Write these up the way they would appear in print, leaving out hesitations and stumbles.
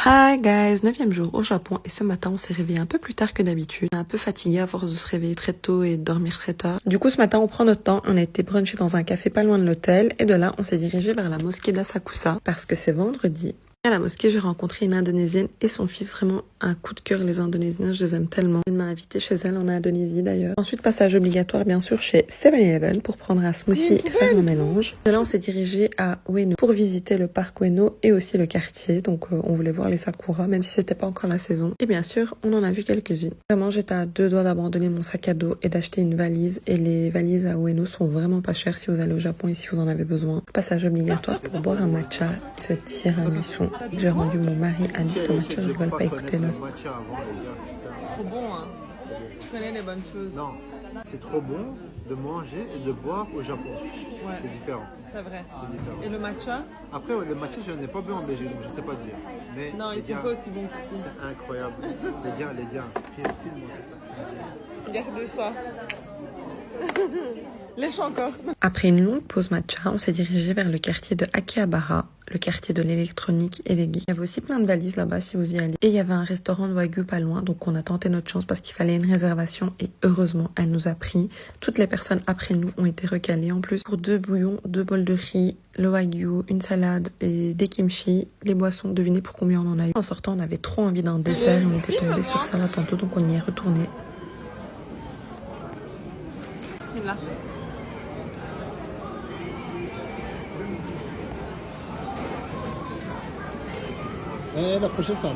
Hi guys, 9e jour au Japon et ce matin on s'est réveillé un peu plus tard que d'habitude. Un peu fatigué à force de se réveiller très tôt et de dormir très tard. Du coup ce matin on prend notre temps, on a été bruncher dans un café pas loin de l'hôtel et de là on s'est dirigé vers la mosquée d'Asakusa parce que c'est vendredi. À la mosquée, j'ai rencontré une Indonésienne et son fils, vraiment un coup de cœur, les Indonésiens, je les aime tellement. Elle m'a invité chez elle en Indonésie d'ailleurs. Ensuite, passage obligatoire bien sûr chez 7-Eleven pour prendre un smoothie et faire un mélange. De là, on s'est dirigé à Ueno pour visiter le parc Ueno et aussi le quartier. Donc, on voulait voir les sakuras, même si c'était pas encore la saison. Et bien sûr, on en a vu quelques-unes. Vraiment, j'étais à deux doigts d'abandonner mon sac à dos et d'acheter une valise. Et les valises à Ueno sont vraiment pas chères si vous allez au Japon et si vous en avez besoin. Passage obligatoire pour boire un matcha, ce tiramisu. J'ai rendu mon mari addict au matcha, je ne rigole pas, écoutez-le. Trop bon, hein. Tu connais les bonnes choses. Non, c'est trop bon de manger et de boire au Japon. Ouais. C'est différent. C'est vrai. Différent. Et le matcha? Après, le matcha, je n'en ai pas bu en Belgique, donc je ne sais pas dire. Mais Non, ils sont pas aussi bons qu'ici. C'est incroyable. les gars, filme-moi ça. Regardez ça. Lèche encore. Après une longue pause matcha, on s'est dirigé vers le quartier de Akihabara, le quartier de l'électronique et des geeks. Il y avait aussi plein de valises là-bas si vous y allez. Et il y avait un restaurant de wagyu pas loin, donc on a tenté notre chance parce qu'il fallait une réservation et heureusement, elle nous a pris. Toutes les personnes après nous ont été recalées en plus pour 2 bouillons, 2 bols de riz, le wagyu, une salade et des kimchi. Les boissons, devinez pour combien on en a eu. En sortant, on avait trop envie d'un dessert et on était tombé sur ça là tantôt, donc on y est retourné. Bismillah. La prochaine, ça va.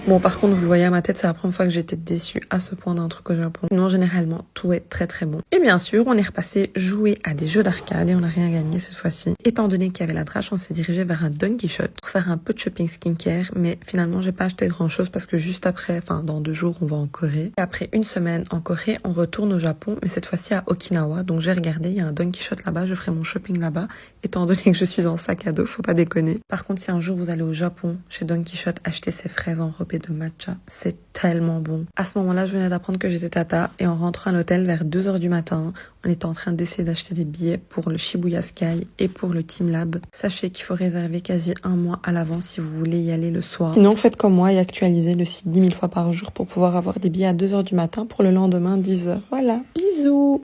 Bon, par contre, vous le voyez à ma tête, c'est la première fois que j'étais déçue à ce point d'un truc au Japon. Sinon, généralement, tout est très très bon. Et bien sûr, on est repassé jouer à des jeux d'arcade et on n'a rien gagné cette fois-ci. Étant donné qu'il y avait la drache, on s'est dirigé vers un Don Quichotte pour faire un peu de shopping skincare. Mais finalement, j'ai pas acheté grand chose parce que juste après, enfin, dans 2 jours, on va en Corée. Et après une semaine en Corée, on retourne au Japon, mais cette fois-ci à Okinawa. Donc, j'ai regardé, il y a un Don Quichotte là-bas, je ferai mon shopping là-bas. Étant donné que je suis en sac à dos, faut pas déconner. Par contre, si un jour vous allez au Japon, chez Don Quichotte, acheter ces fraises enrobées de matcha, c'est tellement bon. À ce moment-là, je venais d'apprendre que j'étais tata et en rentrant à l'hôtel vers 2 h du matin, on était en train d'essayer d'acheter des billets pour le Shibuya Sky et pour le Team Lab. Sachez qu'il faut réserver quasi 1 mois à l'avance si vous voulez y aller le soir. Sinon, faites comme moi et actualisez le site 10 000 fois par jour pour pouvoir avoir des billets à 2 h du matin pour le lendemain 10 h. Voilà. Bisous!